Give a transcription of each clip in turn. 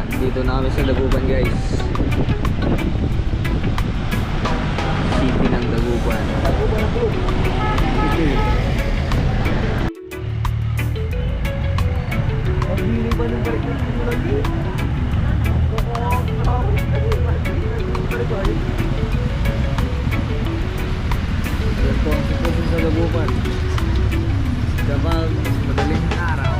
dito na kami sa Dagupan guys. City ng Dagupan. Pabili ba ng balik na mo lagi? Ito ang sitwasyon sa Dagupan kapag madaling araw.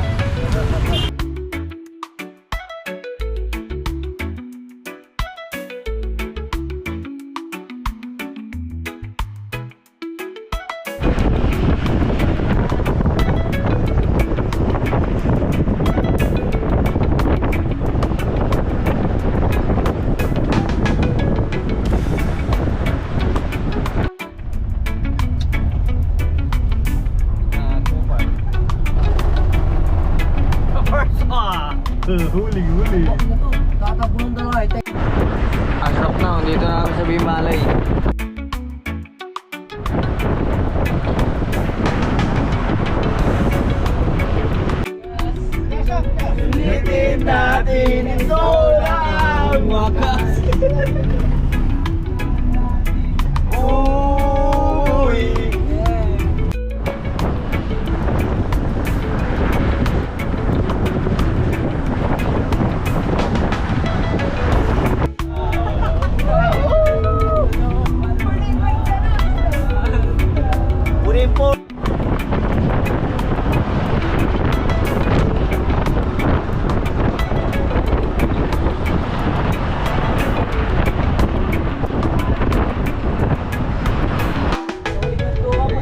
Huli. Tatapunan dalawa eh. Asap na, dito na kami sa Bimalay. Ulitin natin ito lang wakas. Uy. Uripo.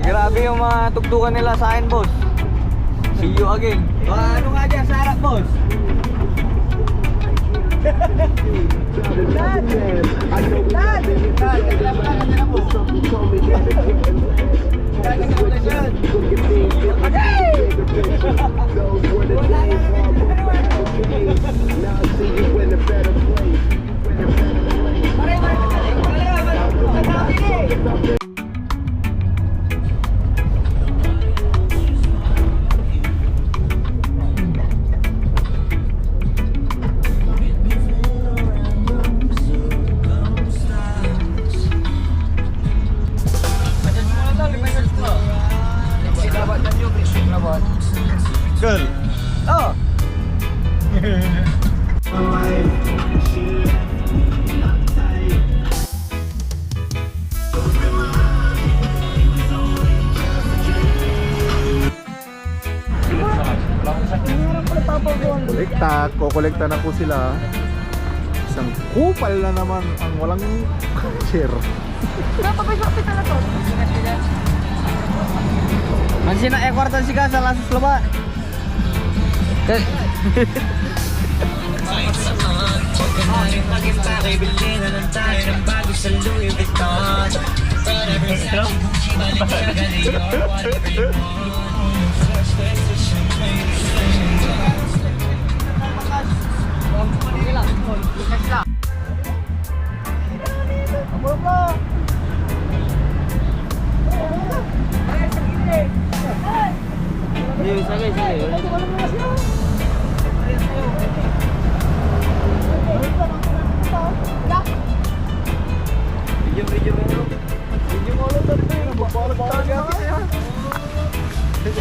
Grabe yung mga tugtugan nila sa akin, boss. See you again. Ano nga dyan sa harap, boss? Girl. Oh! Kukolekta na po sila. Isang kupal na naman ang walang share. Napapasapit na to. Mansin na kwartan si Kasa lasos laba.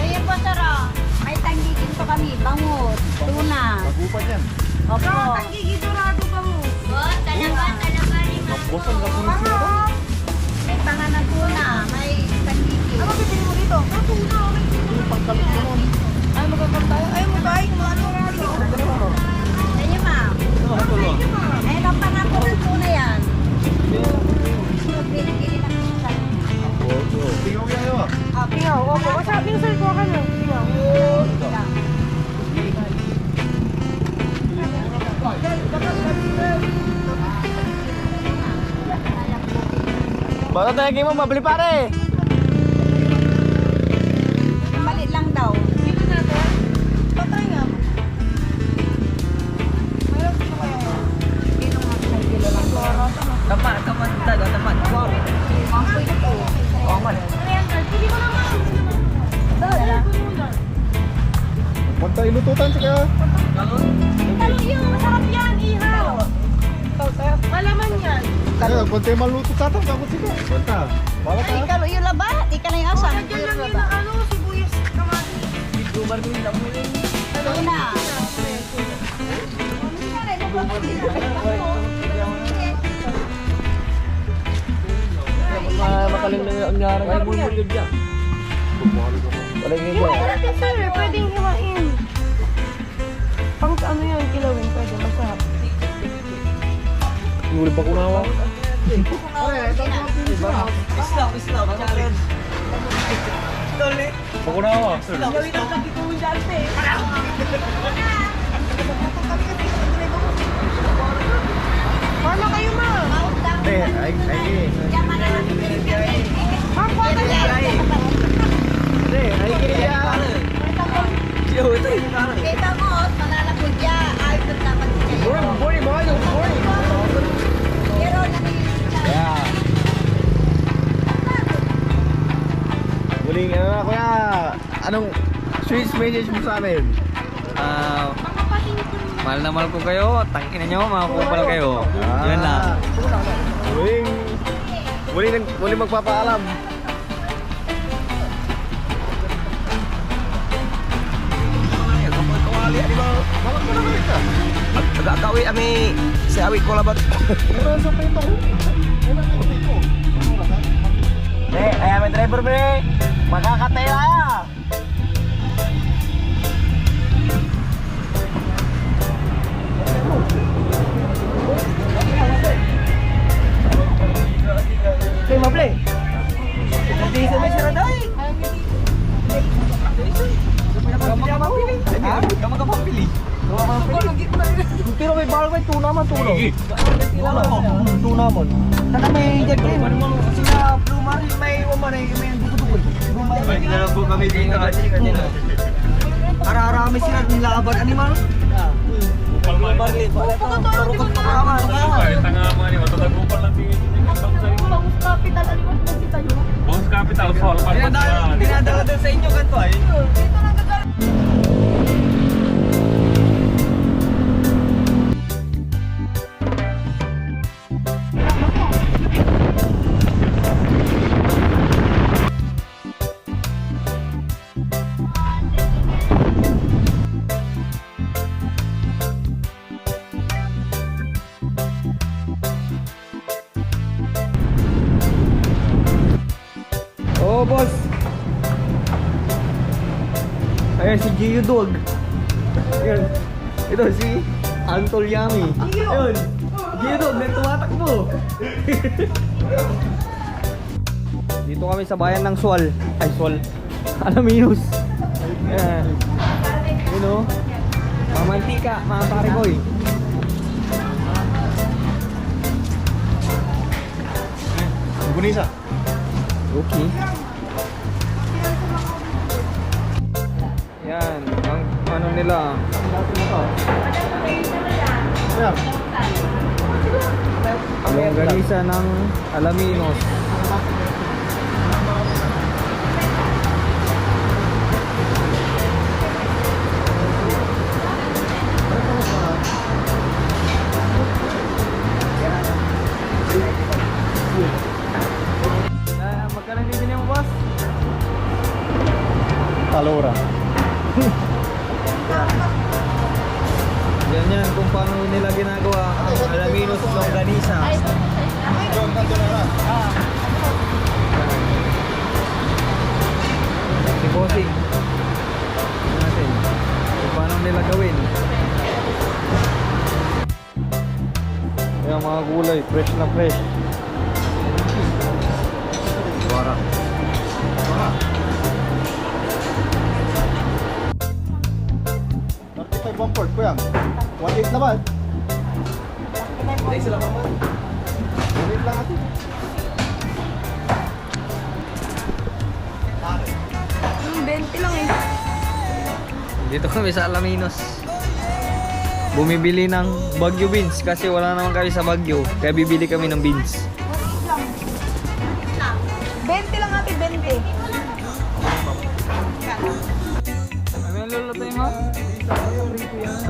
Ayun po, sir. May tanggigin po kami. Bangus, tuna. Magupan yan. Opo. Tanggigidurado bangus. Talaga rin. May panganan tuna. May tanggigin. Ano bibili mo dito? Tuna. Pagkalit mo nun. Ay, magkakam tayo. Ay, magkain mo. Ano nga dito? Ayun, ma'am. Ayun ang pangalan po ng tuna yan. Pinagili na po siya. Tingnan mo yan. Pingaw. Opo. Sabi sir ko ka na. Pingaw. Bakit tayo mo mabili pare? Mali lang daw. Dito natin. Patay nga. Mayroon ko kayo. Dito nga sa kilo lang. Tapat. Mampoy ko. Oh, man. Hindi ko naman. Dala. Punta ilututan siya. Talo yun. Masarap yan. Kaya, konti maluto ka tapos ako sila. Konta. Bala ka. Ikaw yung laba, di ka na yung asam. Diyan lang yun ang ano, sibuyas, kamatis. Ano na? Makaling na ang nyara. Ay, bulbul dyan. Wala yung iba. Natin sir, pwedeng hiwain. Pang ano yan, kilawin, pwede, masarap. Yung ba kunawa? Islaw, challenge. Pakunawa, sir. Paano kayo ma? Hindi, ay. Yaman na natin. Ako ka yan. Hindi, ay kaya. Kita mo, mananapod niya. Ayos na dapat siya. Morning, mga yung morning. Pero nangyayari. Yeah. Muling, ano na kuya? Anong sweet message mo sa amin? Mahal na mahal ko kayo. Tangina nyo, mga kupal kayo. Yan lang. Muling magpapaalam. Agak-kawi kami si awit ko labat. Ay may driver bre. Makakatay na. Play mo play. Hindi sa may siraday. Kamu ka pambili. Pero may bawal may tuna man tulo. Tuna mo. Tana may jagrin. Sina plumar may umanay may dukudukod. Naglalaro po kami dito kanina. Ararami sila nilaban animal. Dinadala doon sa inyo kanto ay. Oh, boss. Ayan si Gio Dog. Ayan. Ito si Antol Yami. Ayun. Gio Dog, tumatakbo. Dito kami sa bayan ng Sual. Ay, Sual. Alaminos. Ayan. Yun o. Mga mantika, mga pare-boy. Bunisa. Okay. Yan, ang ano nila. Ang organisa ng Alaminos. Magkano bibili mo, boss? Talura. Yan kung paano nila ginagawa ang Alaminos Longganisa. Si Bossing. Natin. Kung paano nila gawin. Yan mga gulay, fresh na fresh. Wara. Ay, bumport ko yan. 1.8 naman. 1.8 lang natin. Yung 20 lang eh. Dito kami sa Alaminos. Bumibili ng Baguio beans kasi wala naman kami sa Baguio. Kaya bibili kami ng beans. 20 lang ate, 20. Ano yung lulutay mo?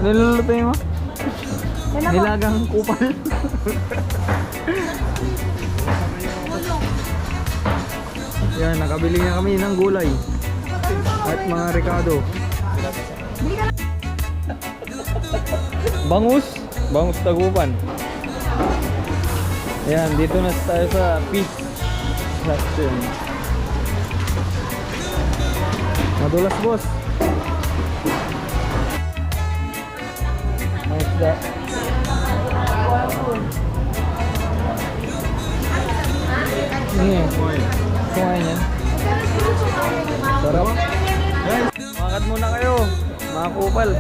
Ano yung lulutay mo? Nilagang kupal. Yan, nakabili na kami ng gulay. At mga rekado. Bangus. Bangus Tagupan. Yan, dito na tayo sa Peach Section. Madulas, boss. May isda. Ini, kumain yan. Sarap. Makat muna kayo, mga kupal.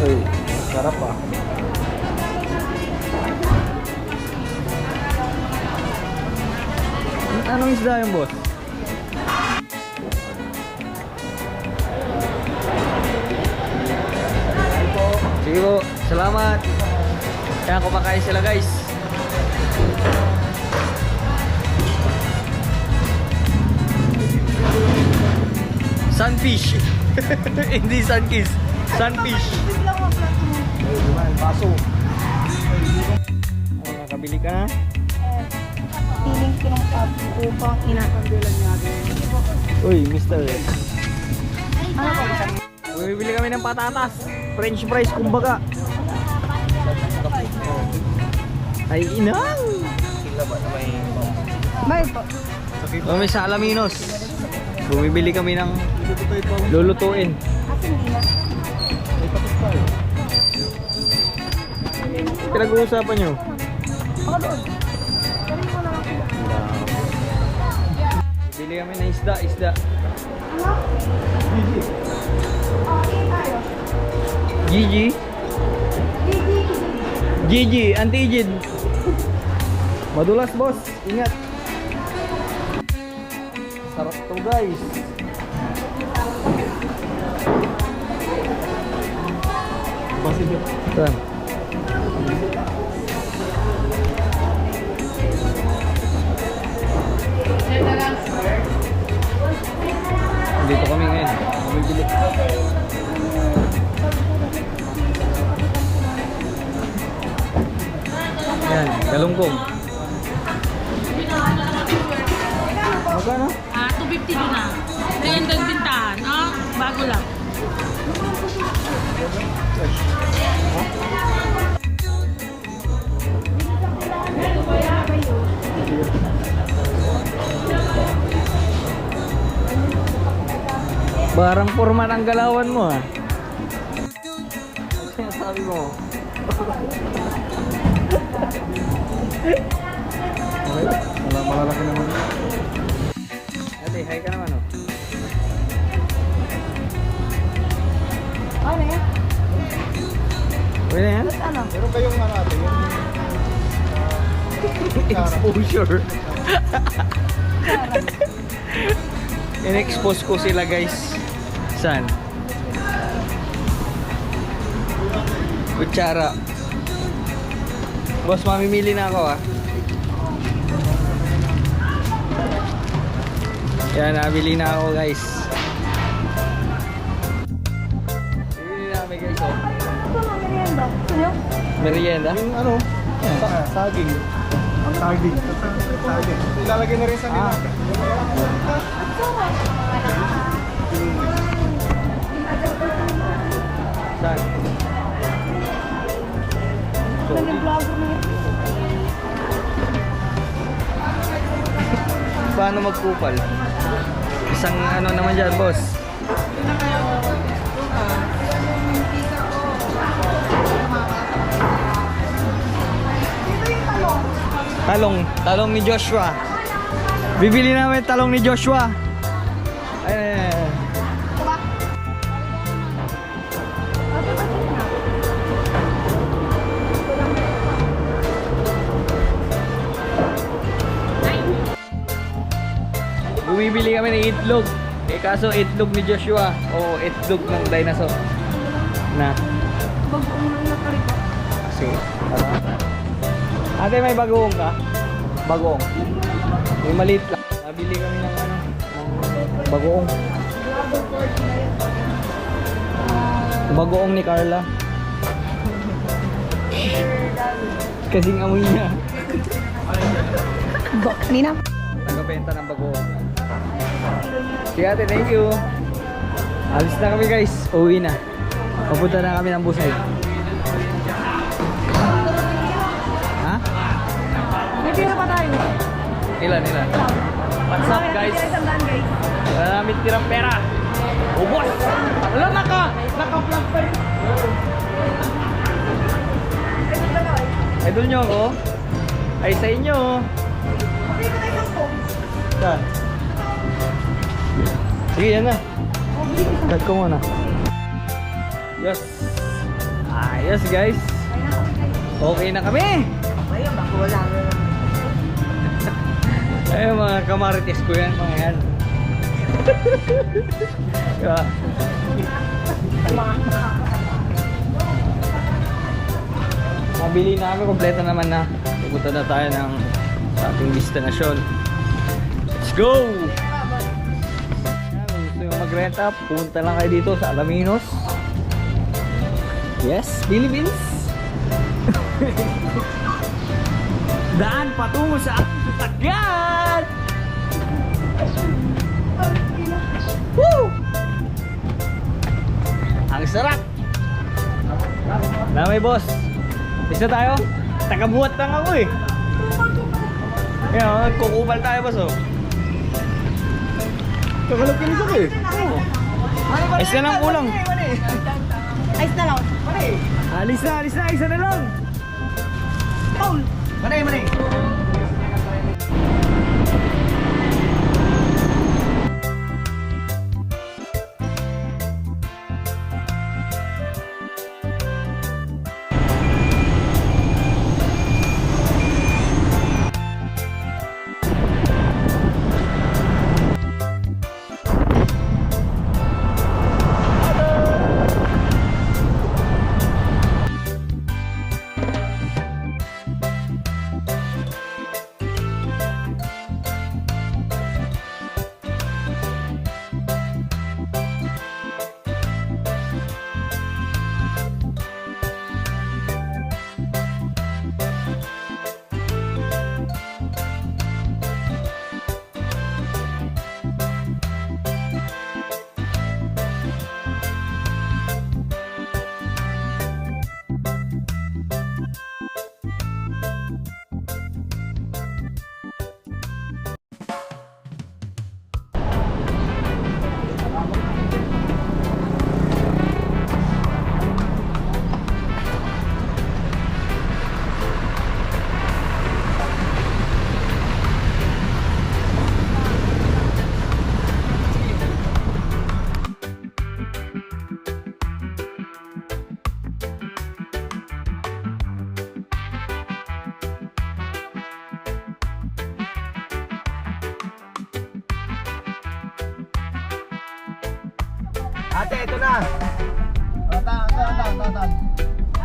Uy, sarap ah. Anong isda yung boss? Sige po, salamat. Kaya kumakain sila guys. Sunfish. Hindi sunkiss. Sunfish. Baso. Nakabili ka na? Piling ko ng upang inakambilan natin. Uy, mister. Ano ba? Bumibili kami ng patatas. French fries, kumbaga. Ay, inang! May po. Kami sa Alaminos. Bumibili kami ng lulutuin. Asin hindi na. Pinag-uusapan nyo? Ako doon. Galing ko lang ako. Bili kami ng isda. Ano? Okay tayo. Gigi? Gigi, anti-Ijid. Madulas, boss. Ingat. Sarap to, guys. Saan? Dito kami ngayon. Bumibili. Yan, galunggong. Magkano? 250 doon na. 300 bintahan, no? Bago lang. Barang forma ng galawan mo ah. Ano sabi mo? Malalaki naman. Ate, hi ka naman oh. Ano yan? Okay na yan? Ano? Meron kayong ano ate, yung Exposure. In-expose ko sila guys. Saan? Kutsara. Boss, mamimili na ako ah. Yan, nabili na ako guys. Bibili namin guys oh. Ito na merienda. Sino? Merienda. yung ano, saging. Saging. Saging. Ilalagay na rin sa nila. Saan? Nag-vlogger na yun. Paano magkupal? Isang ano naman dyan, boss? Talong ni Joshua. Bibili namin talong ni Joshua. Ayan. Bumibili kami ng itlog. Eh kaso itlog ni Joshua o itlog ng dinosaur. Na. Bagoong na nakarito. Sige. Ate, may bagoong ka? Bagoong. May maliit lang. Nabili kami ng ano, ng bagoong. Bagoong ni Carla. Kasing amoy niya. Nina? Nagabenta ng bago. Sige ate, thank you. Alis na kami guys. Uwi na. Papunta na kami ng Busay. Ha? May pira pa tayo. Ilan? What's up guys? Wala namin tirang pera. Ubos! Wala naka-vlog pa rin. Idol nyo ako? Ay sa inyo. Saan? Sige, yan na. Cut ko muna. Yes. Ayos guys. Okay na kami. Ay, mga kamarites ko yan, mga yan. Yeah. Mabili namin, kompleto naman na. Pupunta na tayo ng sa ating destinasyon. Let's go! Yan, kung gusto nyo mag-renta, pumunta lang kayo dito sa Alaminos. Yes, Philippines! Daan patungo sa ating sasakyan! Woo! Ang sarap! Na may boss. Isa tayo? Tagabuhat lang ako eh. Ayan, kukubal tayo boss oh. Kakalap kinis ako eh. Ayos na lang kulang. Ice na lang. Alis na, isa na lang. Manay. Ate, ito na. Tan.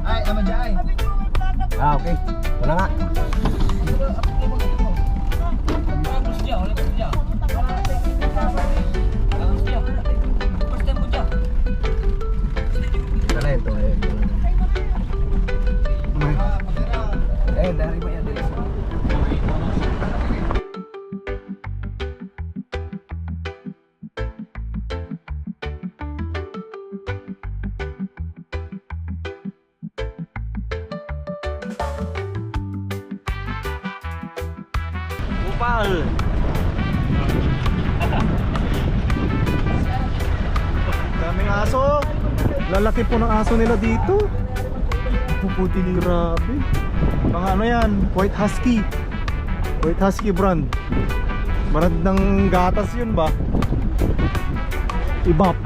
Ay, ama dyan. Okay. Ito na nga. Ito na ito. Dari ba yan? Upal. Daming aso. Lalaki po ng aso nila dito. Puputi ni grabe. Mga ano yan, White Husky. White Husky brand. Brand ng gatas yun ba? Ibap.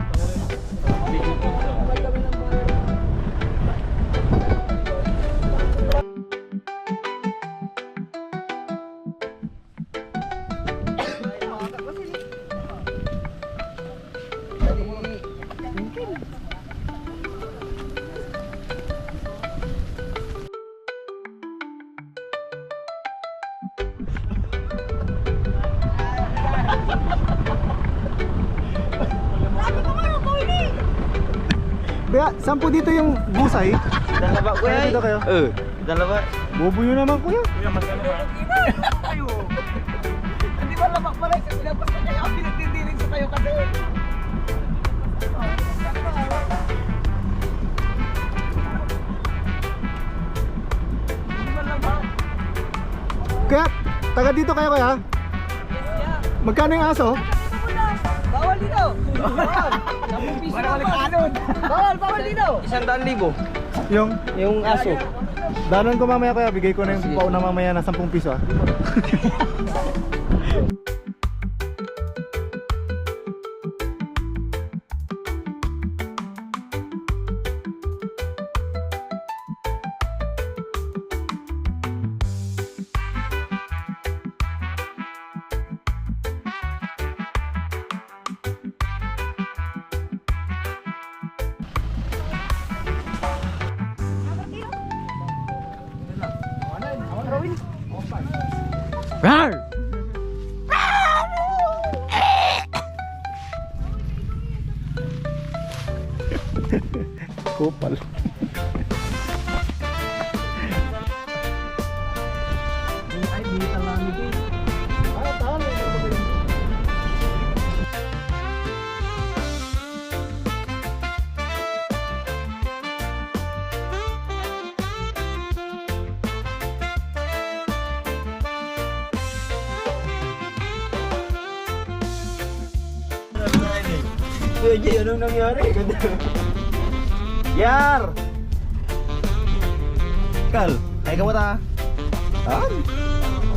Kaya, saan po dito yung busay? Lalaba ko Kaya yan. dito kayo? Dalawa. Bobo yun naman kuya. Hindi ba lamak pala sa sinabas na kayo? Pinagdidiling sa kayo kasi. Kaya, taga dito kayo kaya? Magkano yung aso? Bawal dito! Bawal! Bawal dito! 100,000. Yung aso. danan ko mamaya kaya, bigay ko na yung pauna mamaya na 10 piso ah. Rar! Kupal. Kuya Jay, anong nangyari? Yar! Kal, ay ka mata.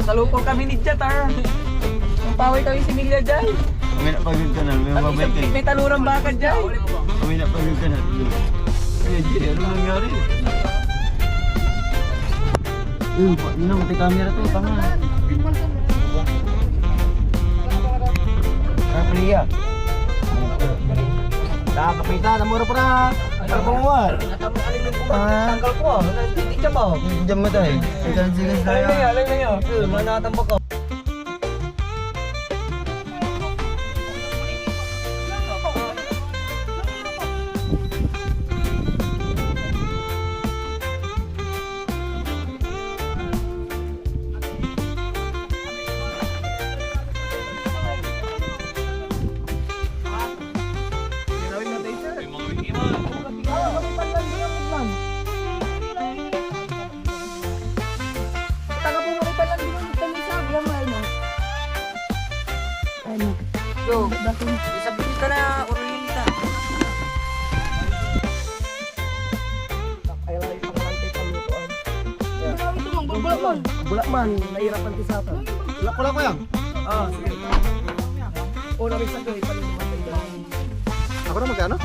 Salupong kami ni Jatar. Ang paway kami si Miglia Jay. Kami na pagod ka na, may mababay kayo. May talurang baka Jay. Kami na pagod ka na. Kuya Jay, anong nangyari? Yun ang mati camera to, tanga. Kapriya. Nakakapita, namura pa na. Ano ba mo? Tanggal ko ah. Hindi ka ba? Diyan mo tayo. Sige, Alay na yun. manatambak ko. Yo, isabit ka na, Orionita. Bulakman, nahirapan ko sa atin. Wala ko yan. Ah, sige. Una may sagoy, Ako na magkano?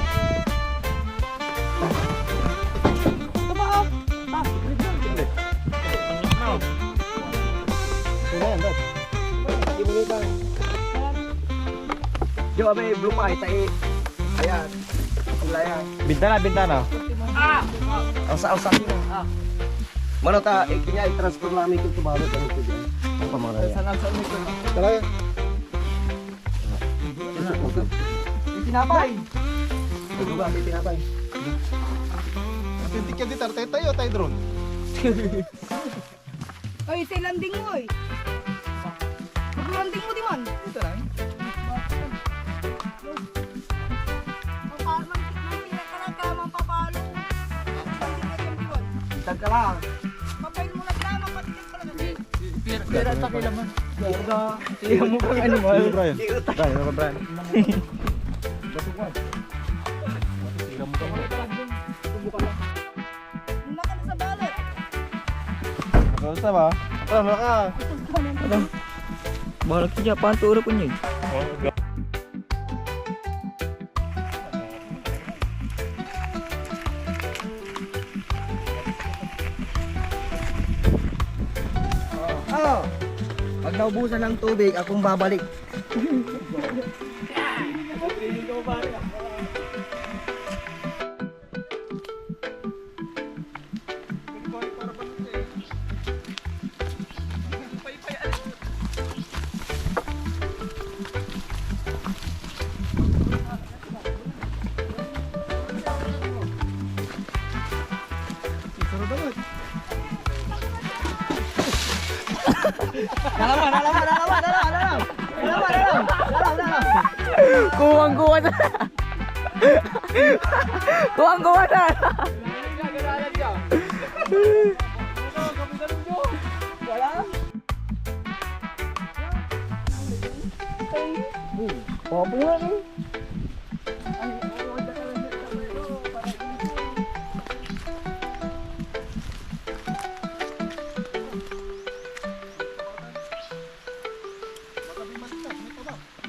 Yo, abe, blue pie, tayo. Ayan. Ayan. Bintana. Alsa nyo. Mano ta, kanya i-transfer namin ito balot ang ito dyan. Ang pamaraya. Talaga. Tinapay. Ito ba, may tinapay. Tintik yan dito, tayo tayo drone. Oy, say landing mo oy. Landing mo di man. Ito lang. Tagka lang. Pera sa kilaman. Tiyan mo kang animal. Brian. Brian, ako Brian. Sa balot. Basta ba? Ano ka? Balak siya, panturo po niya. Oh, pag naubusan ng tubig, akong babalik. Kuwang-kuwa na. Kuwang-kuwa na.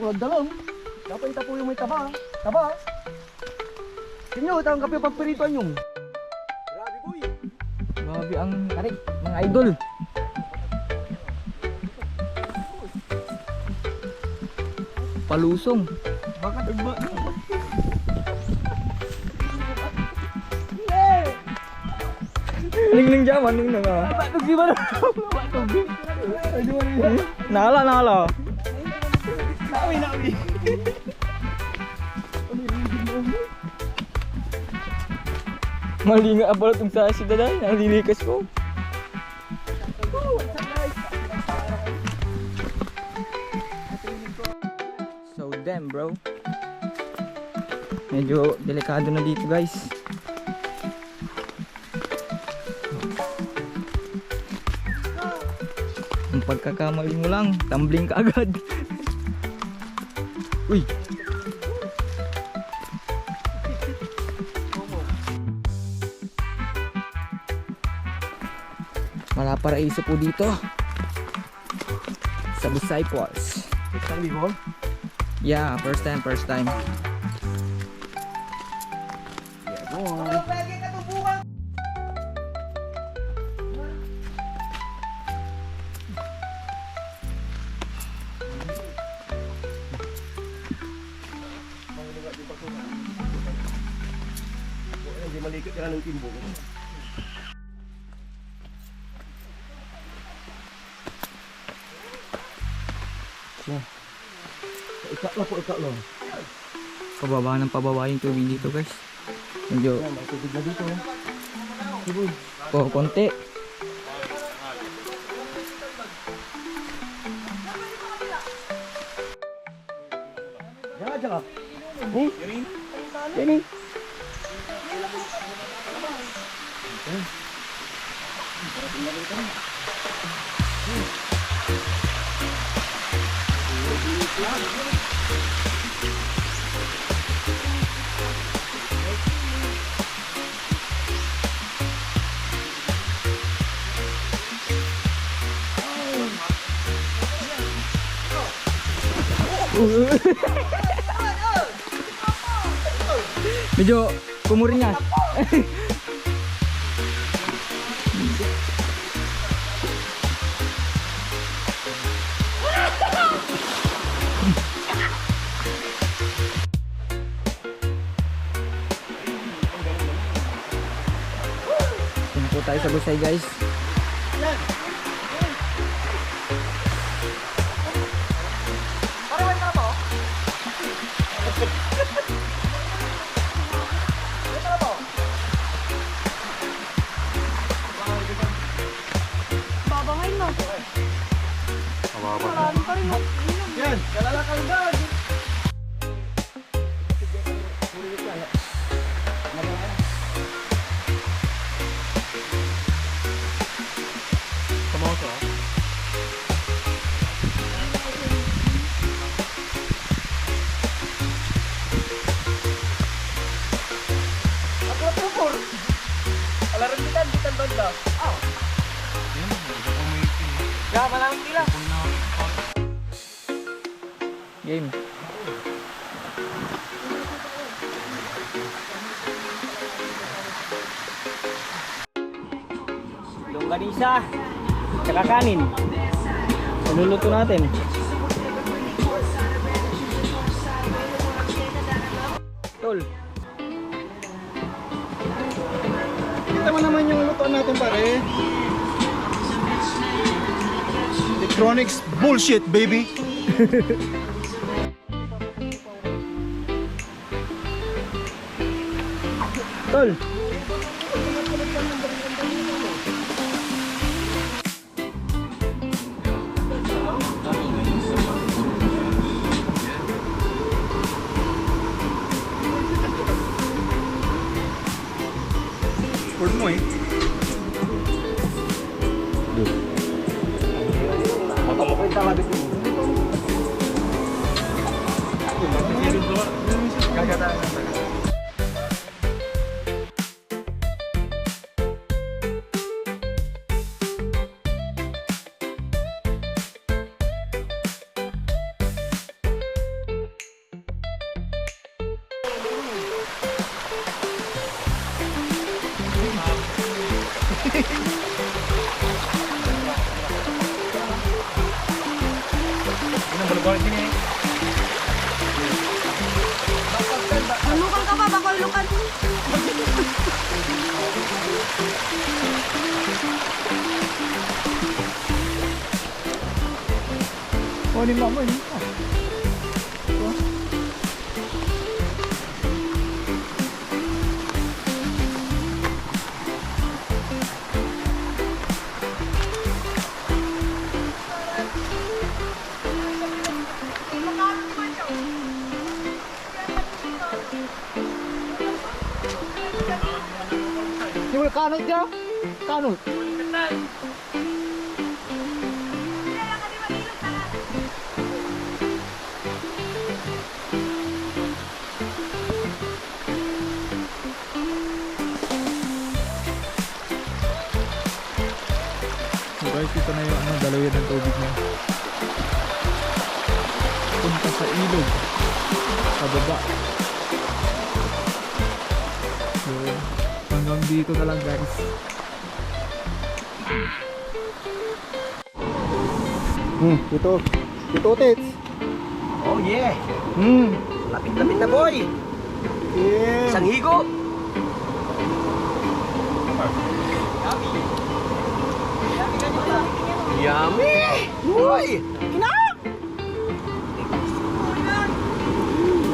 Bulag dalong. Dapat itapo yung may taba. Taba. Kinyo, tanggap yung pagpirituan yung. Grabe ang tarik, mga idol. Palusong. Bakit ba? Ning jam, ning nang. Bakit di ba? Nala. Nawi. Mali nga abot itong sa si Daday, nalilikas ko. So damn bro. Medyo delikado na dito guys. Ang pagkakamali mo lang, tumbling ka agad. Uy. Malaparaiso po dito sa Busay Falls. Isang libo? Yeah, first time. Hindi malikot ka ng timbo. Ikat lang. Pababa ng pababa yung tubig dito guys. Medyo May tubig na dito. konti. Diyan. Ini. Medyo kumuringas. Tingnan po tayo sa Busay guys. Baba ngayon no. Malalim pa rin no. Yan, kalalakal dyan. Game. Longganisa. Tsaka kanin. Niluluto natin. Tol. Kita mo naman yung lutuan natin pare. Electronics bullshit baby. Tol. mo eh. Lukan ka pa, bako lukan. Oh, ni mama ni. Yung kanot niya? Kanot? So guys, ito na yung dalawin ng tubig niya. Punta sa ilog. Sa baba. So, hanggang dito na lang guys. Ito. Ito tits. Oh yeah! Lapit-lapit na boy! Yeah. Isang higo! Yummy! Uy! Ina!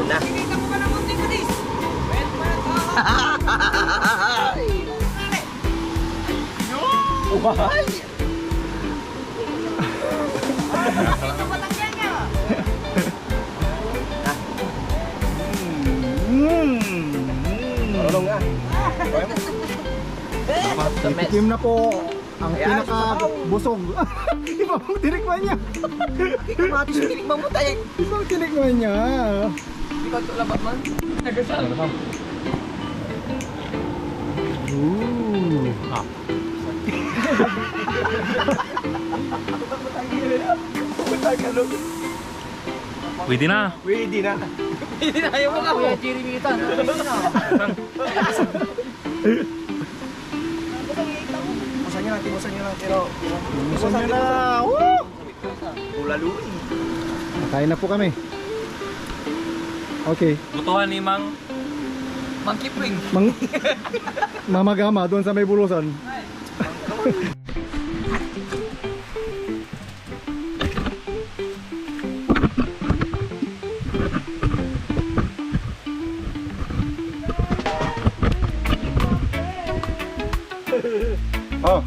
Na. Uhay! Tulong nga. Itikim na po ang pinaka-busog. Ibang tinikman niya. Kamatis yung tinikman mo tayo. Ibang tinikman niya. Di ba ito labat man? Ooh. Pwede na. Pwede na. Pwede na. Ayaw mo ka. Kuya Chirimitan. Busan nyo natin, busan nyo natin. Busan niyo na. Woo! Ulaluin. Kain na po kami. Okay. Butuhan ni Mang. Monkey Pring. Mamagama doon sa may bulusan. Oh.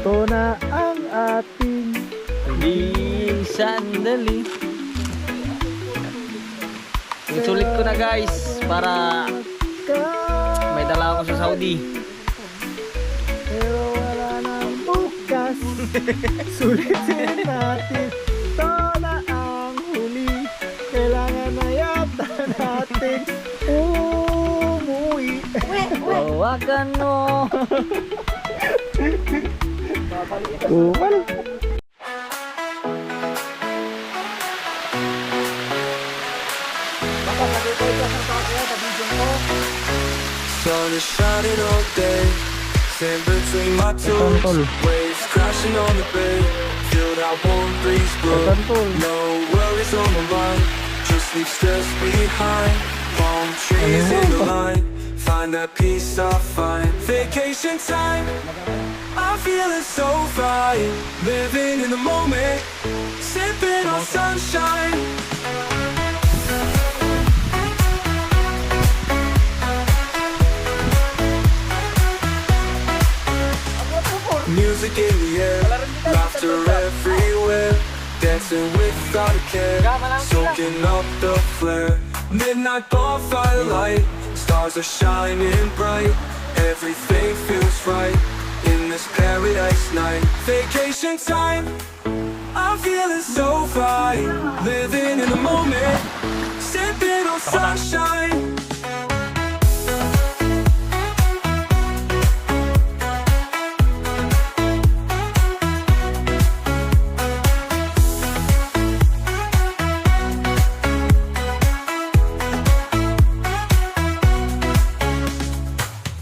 Ito na ang ating sandali. Sulit ko na guys para may dala ako sa Saudi. Pero wala nang bukas. Sulitin natin. Ito na ang huli. Kailangan na yata natin umuwi. Hawakan mo. Bumalik. Sun is shining all day, sand between my toes, waves crashing on the bay. Feel that warm breeze blow, no worries on my mind, just leave stress behind. Palm trees in the line, find that peace I find. Vacation time, I'm feeling so fine, living in the moment, sipping on sunshine. Music in the air, laughter everywhere, dancing without a care, soaking up the flare. Midnight bonfire light, stars are shining bright, everything feels right in this paradise night. Vacation time, I'm feeling so fine, living in the moment, sipping on sunshine.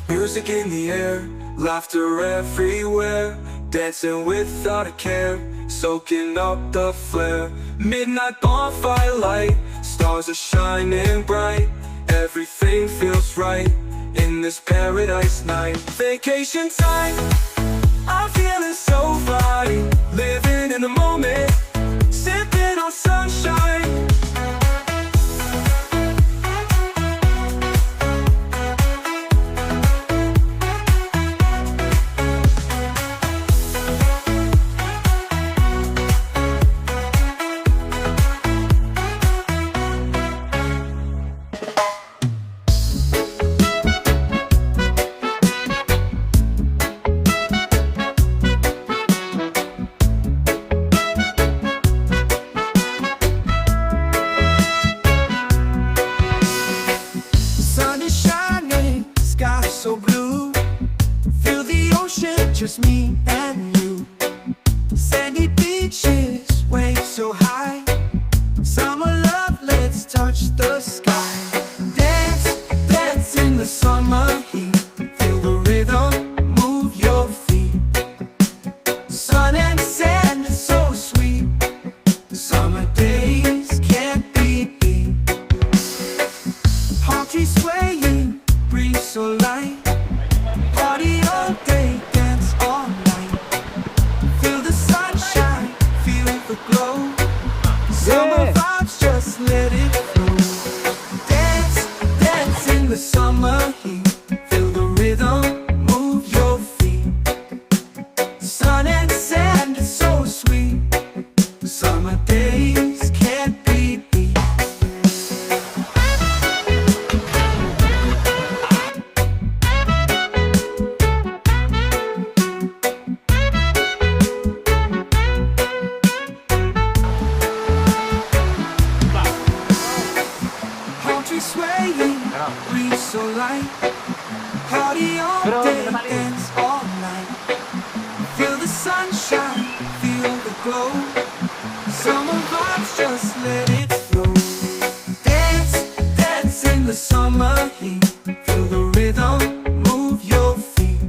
Music in the air, laughter everywhere, dancing without a care, soaking up the flare. Midnight bonfire light, stars are shining bright, everything feels right in this paradise night. Vacation time, I'm feeling so fine, living in the moment, sipping on sunshine. So blue, feel the ocean, just me and you. Sandy beaches, waves so high. Summer love, let's touch the sky. Dance, dance in the summer heat. Feel the rhythm, move your feet. Sun and sand is so sweet. Summer days can't be beat. Palm trees swaying, breeze so light. Party all day, dance all night. Feel the sunshine, feel the glow. Summer vibes, just let it flow. Dance, dance in the summer heat. Feel the rhythm, move your feet. Sun and sand is so sweet. Summer days can't be beat. Swaying, breeze so light. Party all day, dance all night. Feel the sunshine, feel the glow. Summer vibes, just let it flow. Dance, dance in the summer heat. Feel the rhythm, move your feet.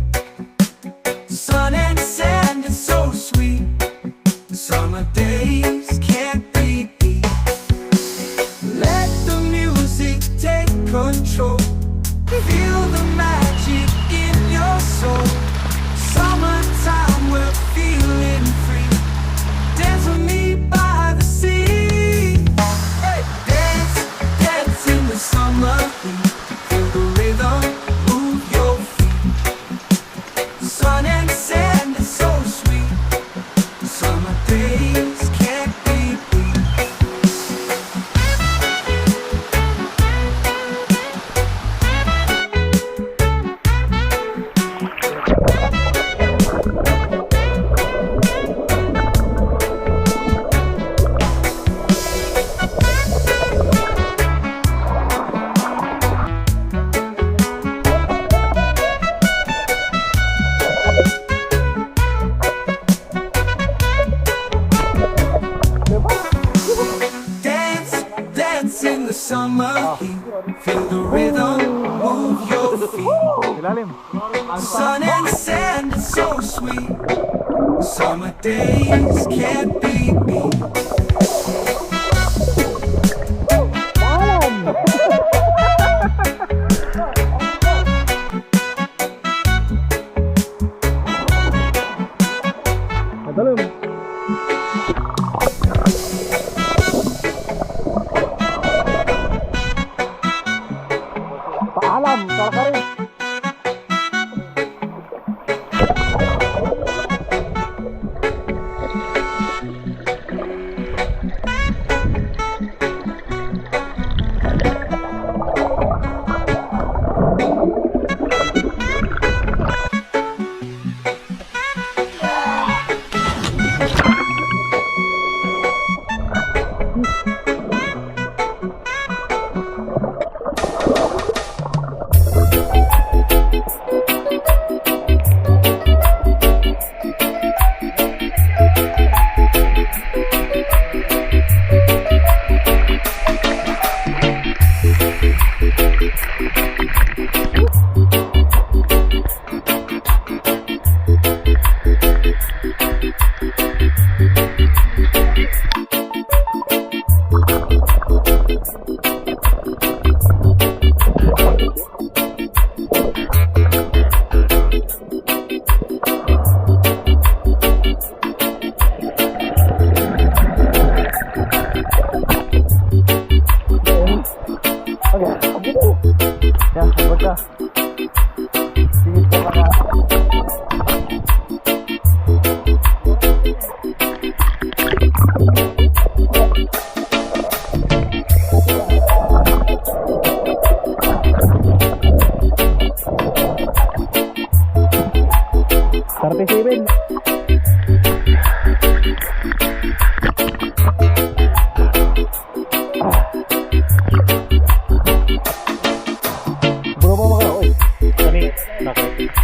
Sun and sand is so sweet. Summer days can't be beat. Let the music take control. Feel summer heat. Feel the rhythm, move your feet. Ilalim. Sun and sand, it's so sweet. Summer days can't be beat. Madalim. Paalam, kalakarin. Ya, bocah. Singit ka mga. Partisipin. Bro mo mga oy. Kani nakita.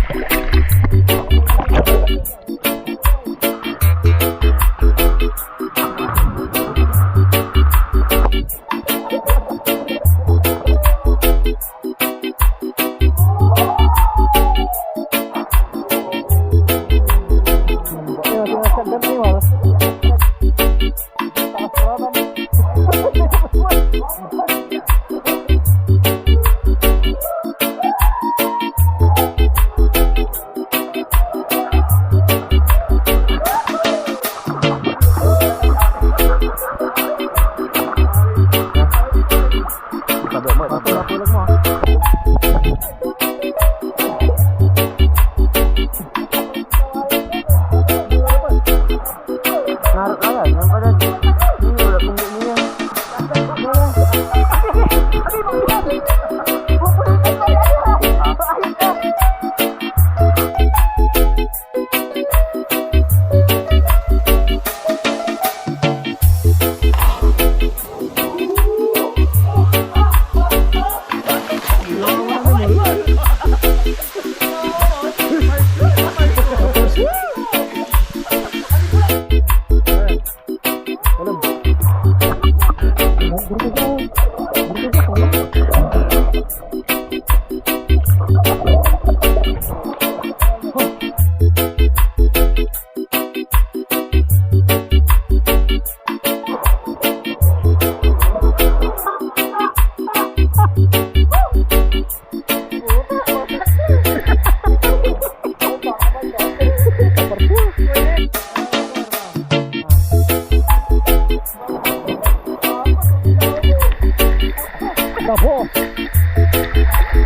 Dabo.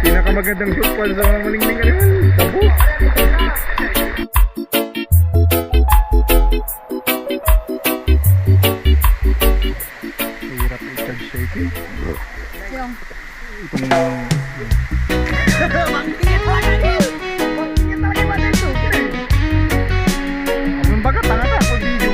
Pinakamagandang football sa mga malingling ka naman. Dabo. Hirap i-charge siya ito. Ito mga... Ang baga talaga ako video.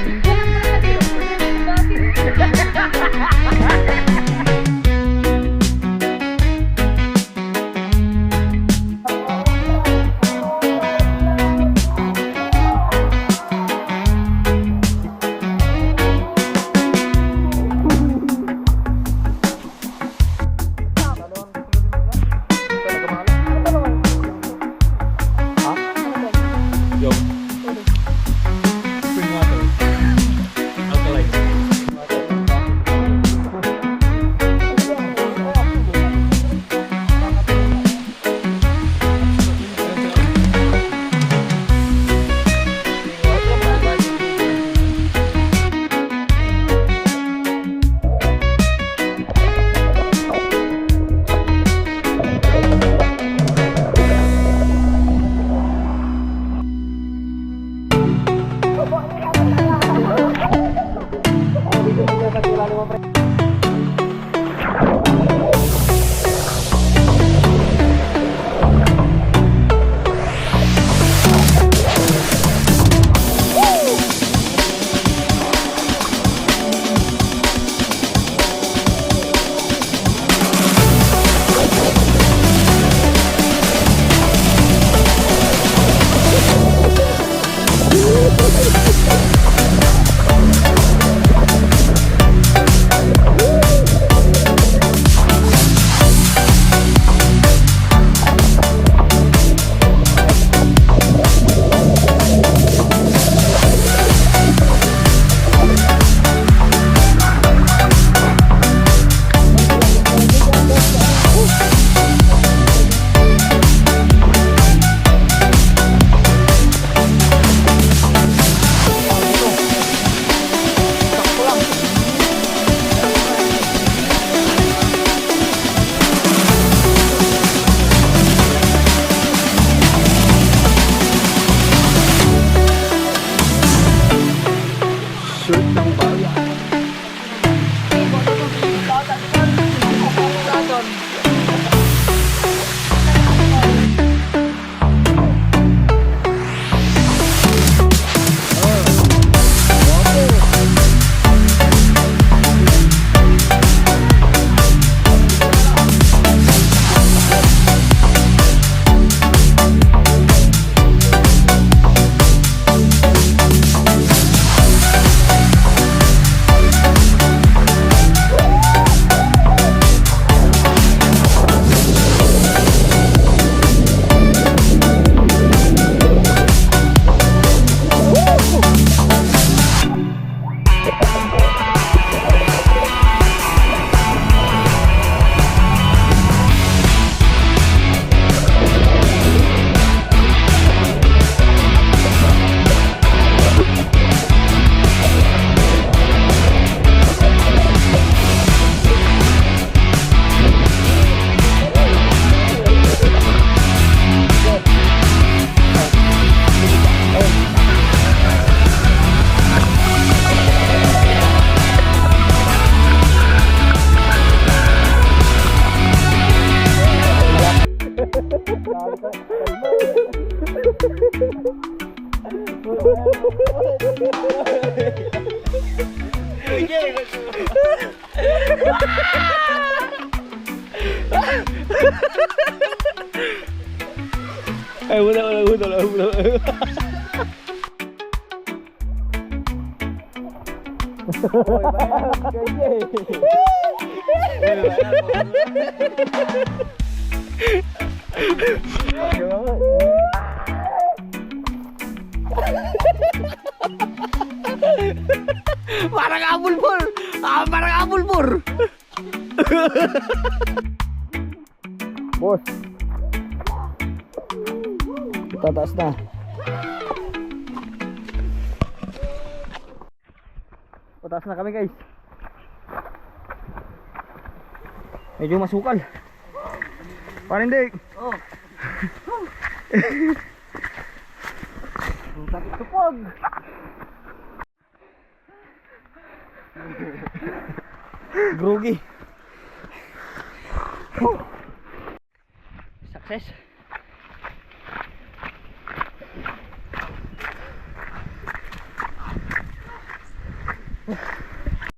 Ay, wala. Parang abulbur! Parang abulbur! Boss. Tataas na. Pataas na kami guys. Medyo masukal. Parindig. Oh. Tapos tupog. Groggy. Success.